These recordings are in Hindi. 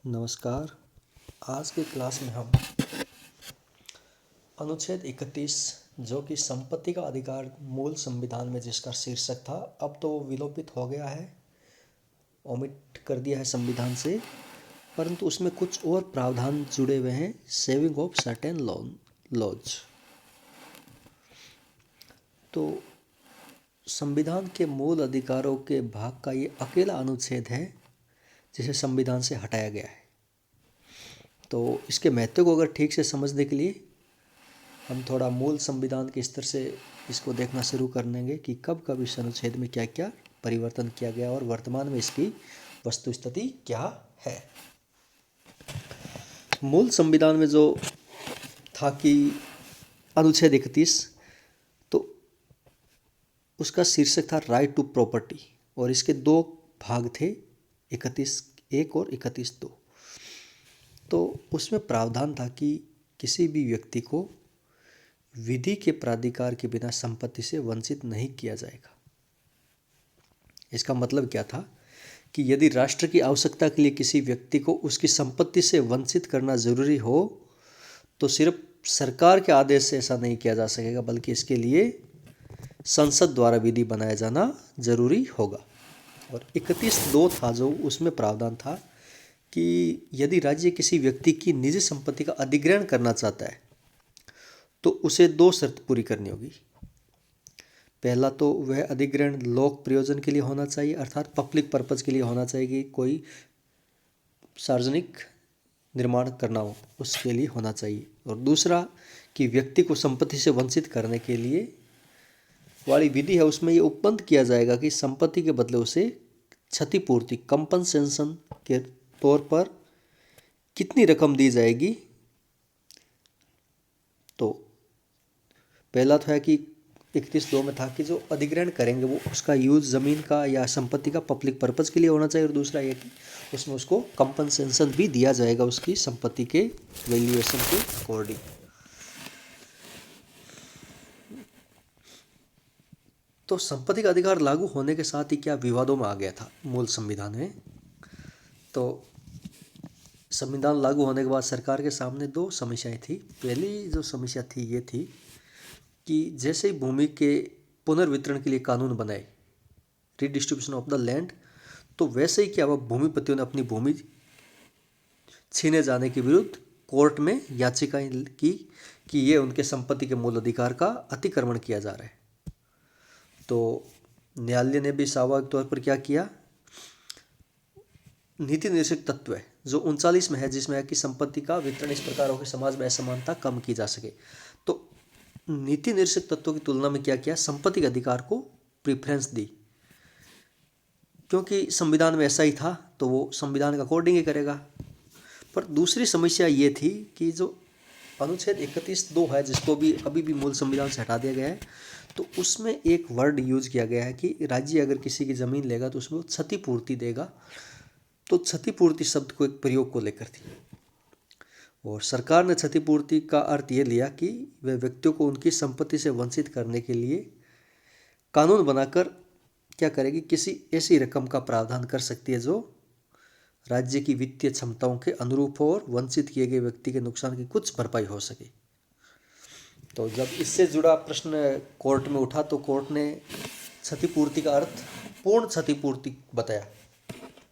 नमस्कार। आज की क्लास में हम अनुच्छेद 31 जो कि संपत्ति का अधिकार मूल संविधान में जिसका शीर्षक था, अब तो वो विलोपित हो गया है, ओमिट कर दिया है संविधान से, परंतु उसमें कुछ और प्रावधान जुड़े हुए हैं। Saving of certain laws. तो संविधान के मूल अधिकारों के भाग का ये अकेला अनुच्छेद है जिसे संविधान से हटाया गया है। तो इसके महत्व को अगर ठीक से समझने के लिए हम थोड़ा मूल संविधान के स्तर से इसको देखना शुरू कर देंगे कि कब कब इस अनुच्छेद में क्या क्या परिवर्तन किया गया और वर्तमान में इसकी वस्तु स्थिति क्या है। मूल संविधान में जो था कि अनुच्छेद 31, तो उसका शीर्षक था राइट टू प्रॉपर्टी और इसके दो भाग थे, 31(1) और 31(2). तो उसमें प्रावधान था कि किसी भी व्यक्ति को विधि के प्राधिकार के बिना संपत्ति से वंचित नहीं किया जाएगा। इसका मतलब क्या था कि यदि राष्ट्र की आवश्यकता के लिए किसी व्यक्ति को उसकी संपत्ति से वंचित करना जरूरी हो तो सिर्फ सरकार के आदेश से ऐसा नहीं किया जा सकेगा, बल्कि इसके लिए संसद द्वारा विधि बनाया जाना जरूरी होगा। और 31(2) था जो उसमें प्रावधान था कि यदि राज्य किसी व्यक्ति की निजी संपत्ति का अधिग्रहण करना चाहता है तो उसे दो शर्त पूरी करनी होगी। पहला तो वह अधिग्रहण लोक प्रयोजन के लिए होना चाहिए, अर्थात पब्लिक पर्पज के लिए होना चाहिए कि कोई सार्वजनिक निर्माण करना हो उसके लिए होना चाहिए। और दूसरा कि व्यक्ति को संपत्ति से वंचित करने के लिए वाली विधि है उसमें ये उपबंध किया जाएगा कि संपत्ति के बदले उसे क्षतिपूर्ति कंपनसेशन के तौर पर कितनी रकम दी जाएगी। तो पहला तो है कि 31(2) में था कि जो अधिग्रहण करेंगे वो उसका यूज ज़मीन का या संपत्ति का पब्लिक पर्पज़ के लिए होना चाहिए, और दूसरा ये कि उसमें उसको कंपनसेशन भी दिया जाएगा उसकी संपत्ति के वैल्यूएशन के अकॉर्डिंग। तो संपत्ति का अधिकार लागू होने के साथ ही क्या विवादों में आ गया था मूल संविधान में। तो संविधान लागू होने के बाद सरकार के सामने दो समस्याएं थी। पहली जो समस्या थी ये थी कि जैसे ही भूमि के पुनर्वितरण के लिए कानून बनाए, रीडिस्ट्रीब्यूशन ऑफ द लैंड, तो वैसे ही क्या वह भूमिपतियों ने अपनी भूमि छीने जाने के विरुद्ध कोर्ट में याचिकाएं की कि ये उनके संपत्ति के मूल अधिकार का अतिक्रमण किया जा रहा है। तो न्यायालय ने भी स्वाभाविक तौर पर क्या किया, नीति निर्देशक तत्व है जो 39 में है, जिसमें है कि संपत्ति का वितरण इस प्रकार हो कि समाज में असमानता कम की जा सके। तो नीति निर्देशक तत्वों की तुलना में क्या किया, संपत्ति के अधिकार को प्रीफरेंस दी, क्योंकि संविधान में ऐसा ही था तो वो संविधान के अकॉर्डिंग ही करेगा। पर दूसरी समस्या ये थी कि जो अनुच्छेद 31(2) है जिसको भी अभी भी मूल संविधान से हटा दिया गया है, तो उसमें एक वर्ड यूज किया गया है कि राज्य अगर किसी की ज़मीन लेगा तो उसमें वो क्षतिपूर्ति देगा। तो क्षतिपूर्ति शब्द को एक प्रयोग को लेकर थी, और सरकार ने क्षतिपूर्ति का अर्थ ये लिया कि वे व्यक्तियों को उनकी संपत्ति से वंचित करने के लिए कानून बनाकर क्या करेगी, किसी ऐसी रकम का प्रावधान कर सकती है जो राज्य की वित्तीय क्षमताओं के अनुरूप हो और वंचित किए गए व्यक्ति के नुकसान की कुछ भरपाई हो सके। तो जब इससे जुड़ा प्रश्न कोर्ट में उठा तो कोर्ट ने क्षतिपूर्ति का अर्थ पूर्ण क्षतिपूर्ति बताया,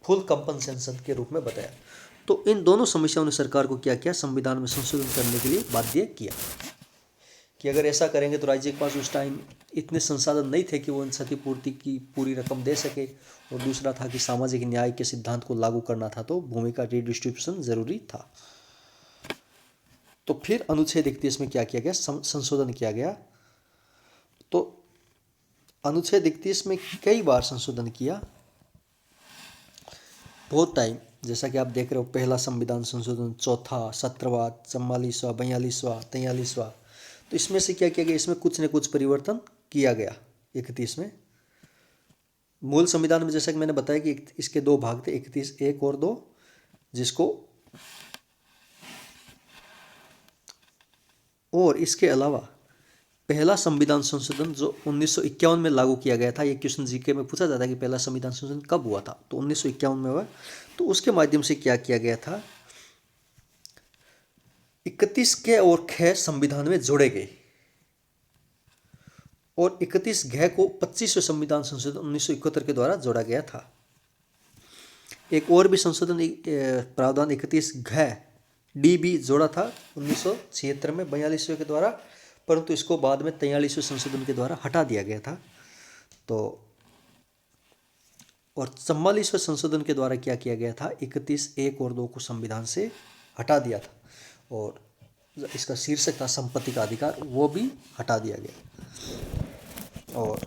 फुल कंपनसेशन के रूप में बताया। तो इन दोनों समस्याओं ने सरकार को क्या किया, संविधान में संशोधन करने के लिए बाध्य किया कि अगर ऐसा करेंगे तो राज्य के पास उस टाइम इतने संसाधन नहीं थे कि वो इन क्षतिपूर्ति की पूरी रकम दे सके, और दूसरा था कि सामाजिक न्याय के सिद्धांत को लागू करना था तो भूमि का रिडिस्ट्रीब्यूशन जरूरी था। तो फिर अनुच्छेद 31 में क्या किया गया, संशोधन किया गया। तो अनुच्छेद 31 में कई बार संशोधन किया, बहुत टाइम, जैसा कि आप देख रहे हो, पहला संविधान संशोधन, चौथा, 17वां, 44वां, 42वां, 43वां। तो इसमें से क्या किया गया, इसमें कुछ न कुछ परिवर्तन किया गया 31 में। मूल संविधान में जैसा कि मैंने बताया कि इसके दो भाग थे, 31(1) और 2, जिसको और इसके अलावा पहला संविधान संशोधन जो 1951 में लागू किया गया था। ये क्वेश्चन जीके में पूछा जाता है कि पहला संविधान संशोधन कब हुआ था, तो 1951 में हुआ। तो उसके माध्यम से क्या किया गया था, 31 क और ख संविधान में जोड़े गए और 31 घ को 25वें संविधान संशोधन 1971 के द्वारा जोड़ा गया था। एक और भी संशोधन प्रावधान 31 घ डी भी जोड़ा था 1976 में 42वें के द्वारा, परंतु इसको बाद में 43वें संशोधन के द्वारा हटा दिया गया था। तो और 44वें संशोधन के द्वारा क्या किया गया था, 31 1 और 2 को संविधान से हटा दिया था और इसका शीर्षक था संपत्ति का अधिकार, वो भी हटा दिया गया। और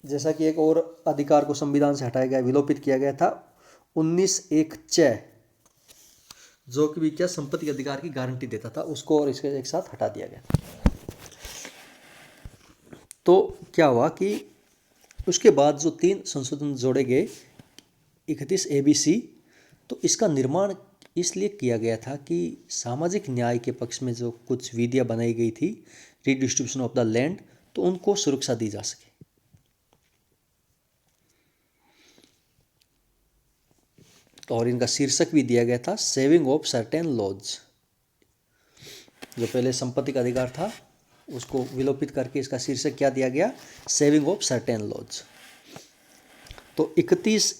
जैसा कि एक और अधिकार को संविधान से हटाया गया, विलोपित किया गया था 19(1) च, जो कि भी क्या संपत्ति के अधिकार की गारंटी देता था, उसको और इसके एक साथ हटा दिया गया। तो क्या हुआ कि उसके बाद जो 3 संशोधन जोड़े गए 31 ABC, तो इसका निर्माण इसलिए किया गया था कि सामाजिक न्याय के पक्ष में जो कुछ विधियां बनाई गई थी, रीडिस्ट्रीब्यूशन ऑफ द लैंड, तो उनको सुरक्षा दी जा सके। और इनका शीर्षक भी दिया गया था सेविंग ऑफ सर्टेन लॉज। जो पहले संपत्ति का अधिकार था उसको विलोपित करके इसका शीर्षक क्या दिया गया, सेविंग ऑफ सर्टेन लॉज। तो 31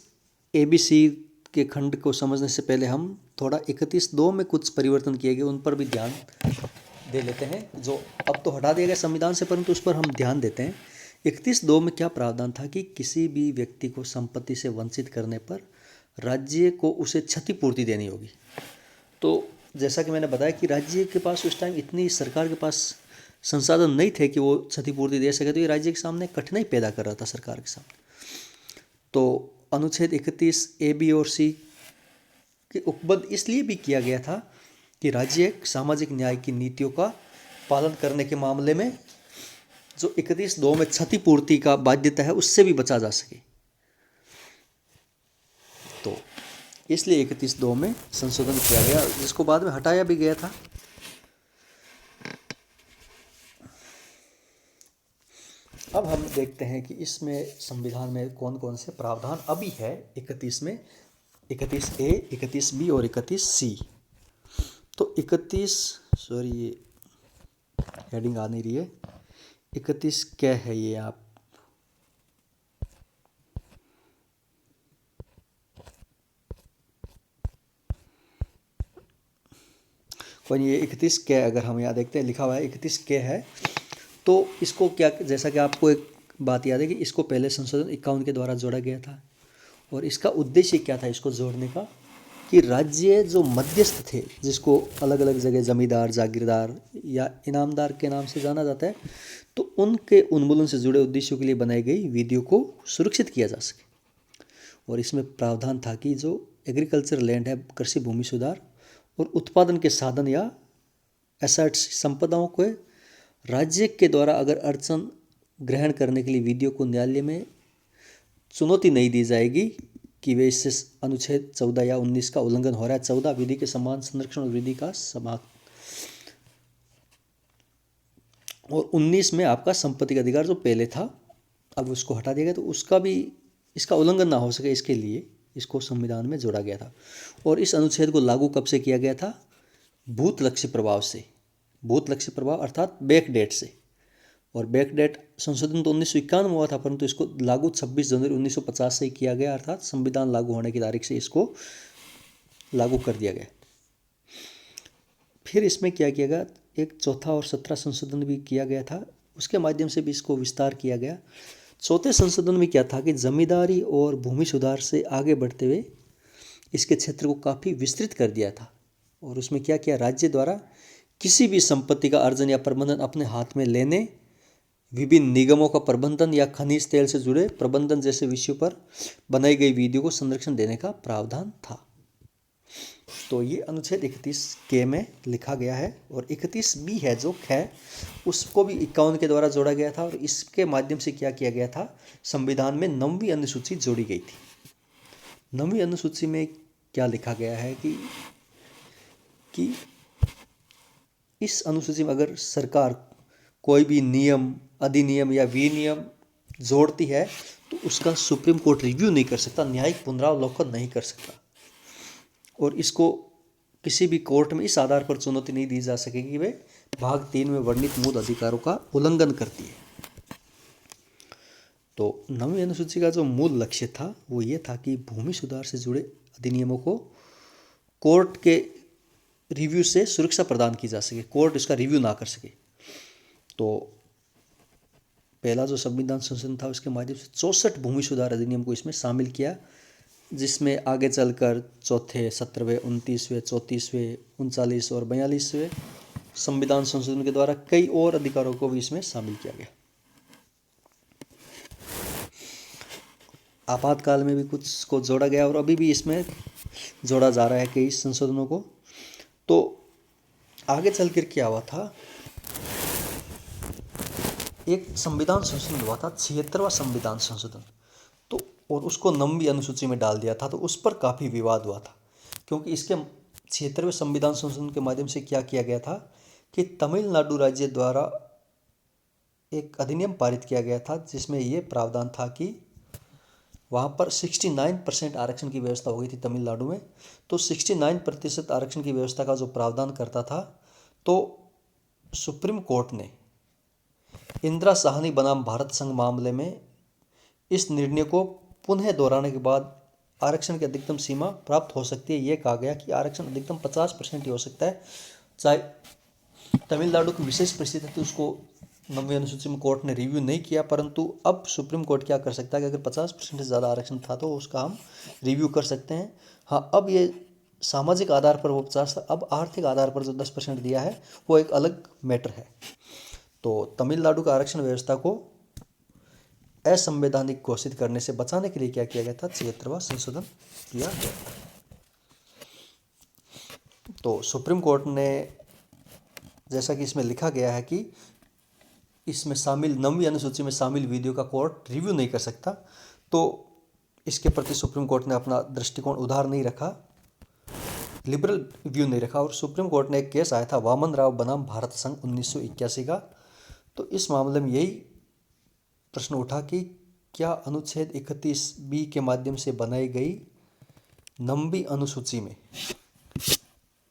ABC के खंड को समझने से पहले हम थोड़ा 31(2) में कुछ परिवर्तन किए गए उन पर भी ध्यान दे लेते हैं, जो अब तो हटा दिया गया संविधान से, परंतु उस पर हम ध्यान देते हैं। 31(2) में क्या प्रावधान था कि किसी भी व्यक्ति को संपत्ति से वंचित करने पर राज्य को उसे क्षतिपूर्ति देनी होगी। तो जैसा कि मैंने बताया कि राज्य के पास उस टाइम इतनी सरकार के पास संसाधन नहीं थे कि वो क्षतिपूर्ति दे सके, तो ये राज्य के सामने कठिनाई पैदा कर रहा था सरकार के सामने। तो अनुच्छेद 31 A, B और C के उपबंध इसलिए भी किया गया था कि राज्य सामाजिक न्याय की नीतियों का पालन करने के मामले में जो 31(2) में क्षतिपूर्ति का बाध्यता है उससे भी बचा जा सके। तो इसलिए 31(2) में संशोधन किया गया, जिसको बाद में हटाया भी गया था। अब हम देखते हैं कि इसमें संविधान में कौन कौन से प्रावधान अभी है 31 में, 31A, 31B और 31C। तो 31, सॉरी ये हेडिंग आ नहीं रही है, 31 क्या है ये, आप कोई ये 31 क्या, अगर हम यहाँ देखते हैं लिखा हुआ है 31 क्या है, तो इसको क्या, जैसा कि आपको एक बात याद है कि इसको पहले संशोधन 51 के द्वारा जोड़ा गया था और इसका उद्देश्य क्या था इसको जोड़ने का, कि राज्य जो मध्यस्थ थे, जिसको अलग अलग जगह जमींदार, जागीरदार या इनामदार के नाम से जाना जाता है, तो उनके उन्मूलन से जुड़े उद्देश्यों के लिए बनाई गई विधियों को सुरक्षित किया जा सके। और इसमें प्रावधान था कि जो एग्रीकल्चर लैंड है, कृषि भूमि सुधार और उत्पादन के साधन या एसेट्स, संपदाओं को राज्य के द्वारा अगर अड़चन ग्रहण करने के लिए विधियों को न्यायालय में चुनौती नहीं दी जाएगी कि वे इससे अनुच्छेद 14 या 19 का उल्लंघन हो रहा है। 14 विधि के समान संरक्षण और विधि का समाप्त, और 19 में आपका संपत्ति का अधिकार जो पहले था अब उसको हटा दिया गया, तो उसका भी इसका उल्लंघन ना हो सके इसके लिए इसको संविधान में जोड़ा गया था। और इस अनुच्छेद को लागू कब से किया गया था, भूत लक्ष्य प्रभाव से, भूत लक्ष्य प्रभाव अर्थात बैक डेट से। और बैक डेट संशोधन तो 1951 में हुआ था, परंतु इसको लागू 26 जनवरी 1950 से ही किया गया, अर्थात संविधान लागू होने की तारीख से इसको लागू कर दिया गया। फिर इसमें क्या किया गया, एक चौथा और 17 संशोधन भी किया गया था, उसके माध्यम से भी इसको विस्तार किया गया। चौथे संशोधन में क्या था कि जमींदारी और भूमि सुधार से आगे बढ़ते हुए इसके क्षेत्र को काफ़ी विस्तृत कर दिया था। और उसमें क्या किया, राज्य द्वारा किसी भी संपत्ति का अर्जन या प्रबंधन अपने हाथ में लेने, विभिन्न निगमों का प्रबंधन या खनिज तेल से जुड़े प्रबंधन जैसे विषयों पर बनाई गई विधियों को संरक्षण देने का प्रावधान था। तो ये अनुच्छेद 31 के में लिखा गया है। और 31B है जो है, उसको भी 51 के द्वारा जोड़ा गया था, और इसके माध्यम से क्या किया गया था, संविधान में 9वीं अनुसूची जोड़ी गई थी। 9वीं अनुसूची में क्या लिखा गया है कि इस अनुसूची में अगर सरकार कोई भी नियम, अधिनियम या विनियम जोड़ती है तो उसका सुप्रीम कोर्ट रिव्यू नहीं कर सकता, न्यायिक पुनरावलोकन नहीं कर सकता, और इसको किसी भी कोर्ट में इस आधार पर चुनौती नहीं दी जा सकेगी कि वे भाग 3 में वर्णित मूल अधिकारों का उल्लंघन करती है। तो 9वीं अनुसूची का जो मूल लक्ष्य था वो ये था कि भूमि सुधार से जुड़े अधिनियमों को कोर्ट के रिव्यू से सुरक्षा प्रदान की जा सके, कोर्ट इसका रिव्यू ना कर सके। तो पहला जो संविधान संशोधन था उसके माध्यम से 64 भूमि सुधार अधिनियम को इसमें शामिल किया, जिसमें आगे चलकर चौथे, 17वें, 29वें, 34वें, 39 और 42वें संविधान संशोधन के द्वारा कई और अधिकारों को भी इसमें शामिल किया गया। आपातकाल में भी कुछ को जोड़ा गया और अभी भी इसमें जोड़ा जा रहा है कई संशोधनों को। तो आगे चलकर क्या हुआ था, एक संविधान संशोधन हुआ था, 76वां संविधान संशोधन, तो और उसको 9वीं अनुसूची में डाल दिया था। तो उस पर काफ़ी विवाद हुआ था, क्योंकि इसके 76वें संविधान संशोधन के माध्यम से क्या किया गया था कि तमिलनाडु राज्य द्वारा एक अधिनियम पारित किया गया था जिसमें ये प्रावधान था कि वहाँ पर 69% आरक्षण की व्यवस्था हो गई थी तमिलनाडु में। तो 69% आरक्षण की व्यवस्था का जो प्रावधान करता था, तो सुप्रीम कोर्ट ने इंदिरा साहनी बनाम भारत संघ मामले में इस निर्णय को पुनः दोहराने के बाद आरक्षण की अधिकतम सीमा प्राप्त हो सकती है। ये कहा गया कि आरक्षण अधिकतम 50% ही हो सकता है, चाहे तमिलनाडु की विशेष परिस्थिति थी, उसको 9वीं अनुसूची में कोर्ट ने रिव्यू नहीं किया। परंतु अब सुप्रीम कोर्ट क्या कर सकता है कि अगर 50% से ज़्यादा आरक्षण था तो उसका हम रिव्यू कर सकते हैं। हाँ, अब ये सामाजिक आधार पर वो 50 था, अब आर्थिक आधार पर जो 10% दिया है वो एक अलग मैटर है। तो तमिलनाडु का आरक्षण व्यवस्था को असंवैधानिक घोषित करने से बचाने के लिए क्या किया गया था, 76वां संशोधन किया गया। तो सुप्रीम कोर्ट ने, जैसा कि इसमें लिखा गया है कि इसमें शामिल 9वीं अनुसूची में शामिल विधियों का कोर्ट रिव्यू नहीं कर सकता, तो इसके प्रति सुप्रीम कोर्ट ने अपना दृष्टिकोण उदार नहीं रखा, लिबरल व्यू नहीं रखा। और सुप्रीम कोर्ट ने एक केस आया था वामन राव बनाम भारत संघ 1981 का। तो इस मामले में यही प्रश्न उठा कि क्या अनुच्छेद 31B के माध्यम से बनाई गई 9वीं अनुसूची में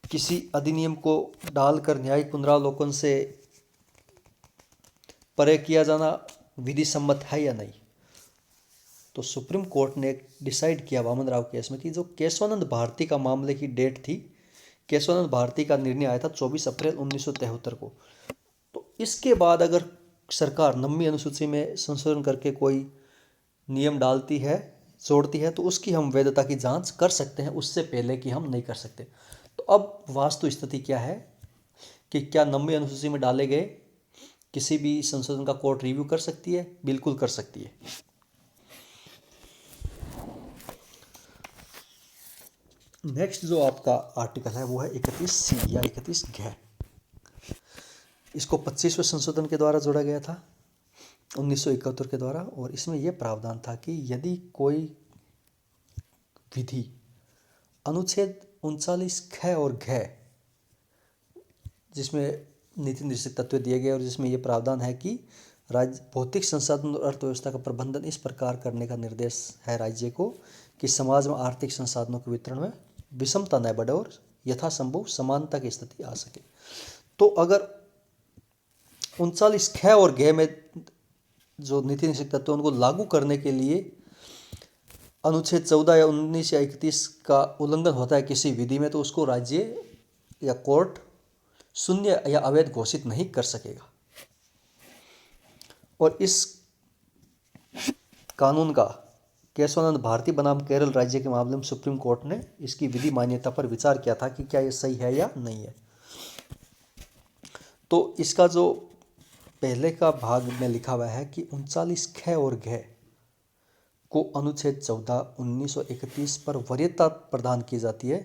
किसी अधिनियम को डालकर न्यायिक पुनरावलोकन से परे किया जाना विधि सम्मत है या नहीं। तो सुप्रीम कोर्ट ने डिसाइड किया वामन राव केस में कि जो केशवानंद भारती का मामले की डेट थी, केशवानंद भारती का निर्णय आया था 24 अप्रैल 1973 को। तो इसके बाद अगर सरकार 9वीं अनुसूची में संशोधन करके कोई नियम डालती है, जोड़ती है, तो उसकी हम वैधता की जांच कर सकते हैं, उससे पहले की हम नहीं कर सकते। तो अब वास्तु स्थिति क्या है कि क्या 9वीं अनुसूची में डाले गए किसी भी संशोधन का कोर्ट रिव्यू कर सकती है? बिल्कुल कर सकती है। नेक्स्ट जो आपका आर्टिकल है वो है 31C या 31G। इसको 25वें संशोधन के द्वारा जोड़ा गया था 1971 के द्वारा, और इसमें यह प्रावधान था कि यदि कोई विधि अनुच्छेद 39Q और G, जिसमें नीति निर्देशक तत्व दिए गए और जिसमें यह प्रावधान है कि राज्य भौतिक संसाधन और अर्थव्यवस्था का प्रबंधन इस प्रकार करने का निर्देश है राज्य को कि समाज में आर्थिक संसाधनों के वितरण में विषमता न बढ़े और यथासंभव समानता की स्थिति आ सके। तो अगर 39Q और G में जो नीति निर्देशक तत्व उनको लागू करने के लिए अनुच्छेद 14 या 19 या 31 का उल्लंघन होता है किसी विधि में, तो उसको राज्य या कोर्ट शून्य या अवैध घोषित नहीं कर सकेगा। और इस कानून का केशवानंद भारती बनाम केरल राज्य के मामले में सुप्रीम कोर्ट ने इसकी विधि मान्यता पर विचार किया था कि क्या ये सही है या नहीं है। तो इसका जो पहले का भाग में लिखा हुआ है कि 39Q और G को अनुच्छेद 14, 19 और 31 पर वरीयता प्रदान की जाती है,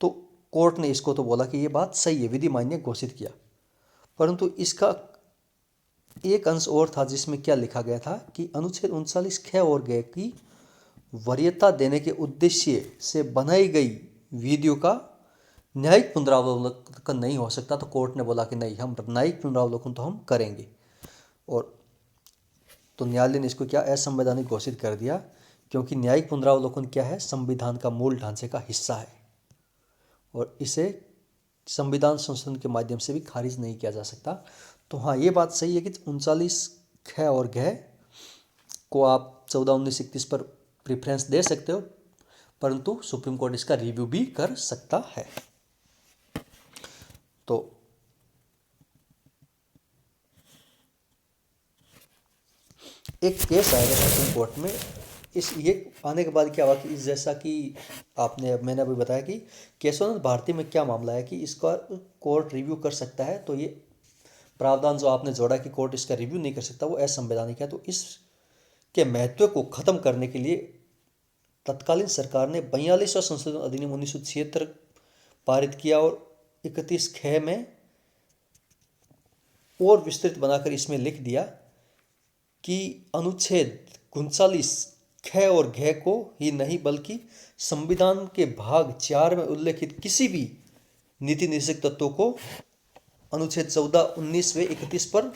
तो कोर्ट ने इसको तो बोला कि ये बात सही है, विधि मान्य घोषित किया। परंतु इसका एक अंश और था जिसमें क्या लिखा गया था कि अनुच्छेद 39Q और G की वरीयता देने के उद्देश्य से बनाई गई विधियों का न्यायिक पुनरावलोकन नहीं हो सकता। तो कोर्ट ने बोला कि नहीं, हम न्यायिक पुनरावलोकन तो हम करेंगे। और तो न्यायालय ने इसको क्या असंवैधानिक घोषित कर दिया, क्योंकि न्यायिक पुनरावलोकन क्या है, संविधान का मूल ढांचे का हिस्सा है और इसे संविधान संशोधन के माध्यम से भी खारिज नहीं किया जा सकता। तो हाँ, ये बात सही है कि 39 ख और घ को आप 14/19/31 पर प्रेफरेंस दे सकते हो, परंतु सुप्रीम कोर्ट इसका रिव्यू भी कर सकता है। तो एक केस आएगा सुप्रीम कोर्ट में, ये आने के बाद क्या हुआ कि जैसा कि मैंने अभी बताया कि केशवनाथ भारती में क्या मामला है कि इसका कोर्ट रिव्यू कर सकता है। तो ये प्रावधान जो आपने जोड़ा कि कोर्ट इसका रिव्यू नहीं कर सकता, वो असंवैधानिक है। तो इसके महत्व को खत्म करने के लिए तत्कालीन सरकार ने 42वां संशोधन अधिनियम 1976 पारित किया और 31 ख में और विस्तृत बनाकर इसमें लिख दिया कि अनुच्छेद 39 ख और घ को ही नहीं बल्कि संविधान के भाग 4 में उल्लेखित किसी भी नीति निर्देशक तत्वों को अनुच्छेद 14, 19 व 31 पर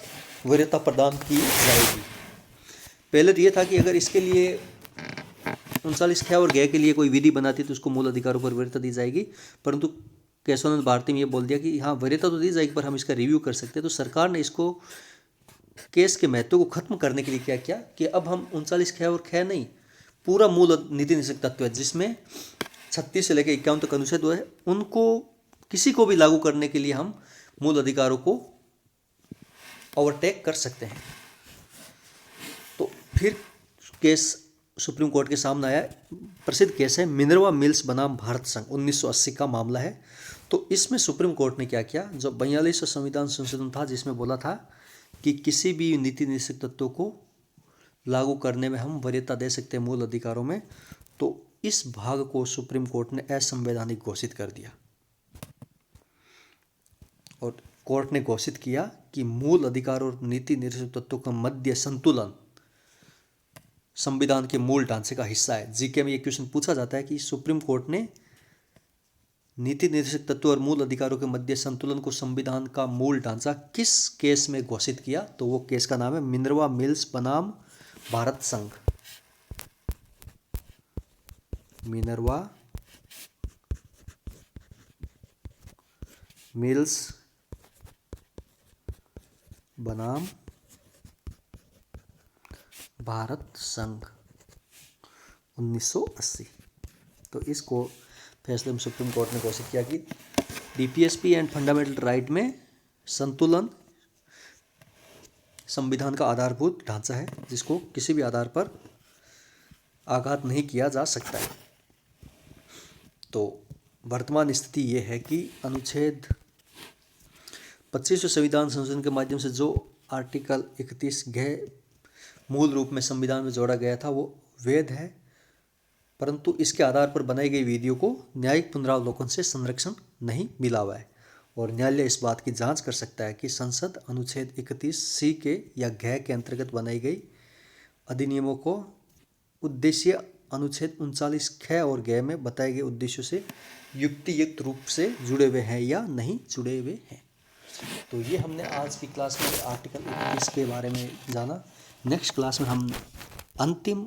वरीयता प्रदान की जाएगी। पहले तो यह था कि अगर इसके लिए 39 ख और घ के लिए कोई विधि बनाती तो उसको मूल अधिकारों पर वरीयता दी जाएगी, परंतु केशवनाथ भारती में ये बोल दिया कि हाँ, वरीयता तो दी जाएगी पर हम इसका रिव्यू कर सकते हैं। तो सरकार ने इसको केस के महत्व को खत्म करने के लिए क्या किया कि अब हम 39 ख और ख नहीं, पूरा मूल नीति निर्देशक तत्व है जिसमें 36 से लेकर 51 तक अनुच्छेद है, उनको किसी को भी लागू करने के लिए हम मूल अधिकारों को ओवरटेक कर सकते हैं। तो फिर केस सुप्रीम कोर्ट के सामने आया, प्रसिद्ध केस है मिनर्वा मिल्स बनाम भारत संघ, 1980 का मामला है। तो इसमें सुप्रीम कोर्ट ने क्या किया, जो 42वां संविधान संशोधन था जिसमें बोला था कि किसी भी नीति निर्देशक तत्वों को लागू करने में हम वरीयता दे सकते हैं मूल अधिकारों में, तो इस भाग को सुप्रीम कोर्ट ने असंवैधानिक घोषित कर दिया और कोर्ट ने घोषित किया कि मूल अधिकार और नीति निर्देशक तत्वों का मध्य संतुलन संविधान के मूल ढांचे का हिस्सा है। जीके में ये क्वेश्चन पूछा जाता है कि सुप्रीम कोर्ट ने नीति निर्देशक तत्व और मूल अधिकारों के मध्य संतुलन को संविधान का मूल ढांचा किस केस में घोषित किया, तो वो केस का नाम है मिनर्वा मिल्स बनाम भारत संघ। मिनर्वा मिल्स बनाम भारत संघ 1980। तो इसको फैसले में सुप्रीम कोर्ट ने घोषित किया कि डीपीएसपी एंड फंडामेंटल राइट में संतुलन संविधान का आधारभूत ढांचा है जिसको किसी भी आधार पर आघात नहीं किया जा सकता है। तो वर्तमान स्थिति ये है कि अनुच्छेद 25वें संविधान संशोधन के माध्यम से जो आर्टिकल 31 घ मूल रूप में संविधान में जोड़ा गया था वो वैध है, परंतु इसके आधार पर बनाई गई विधियों को न्यायिक पुनरावलोकन से संरक्षण नहीं मिला हुआ है और न्यायालय इस बात की जांच कर सकता है कि संसद अनुच्छेद 31C के या घ के अंतर्गत बनाई गई अधिनियमों को उद्देश्य अनुच्छेद 39 ख और घ में बताए गए उद्देश्यों से युक्तियुक्त रूप से जुड़े हुए हैं या नहीं जुड़े हुए हैं। तो ये हमने आज की क्लास में आर्टिकल 31 के बारे में जाना। नेक्स्ट क्लास में हम अंतिम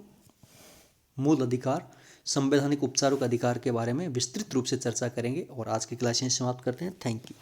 मूल अधिकार संवैधानिक उपचारों का अधिकार के बारे में विस्तृत रूप से चर्चा करेंगे और आज की क्लास यहीं समाप्त करते हैं। Thank you.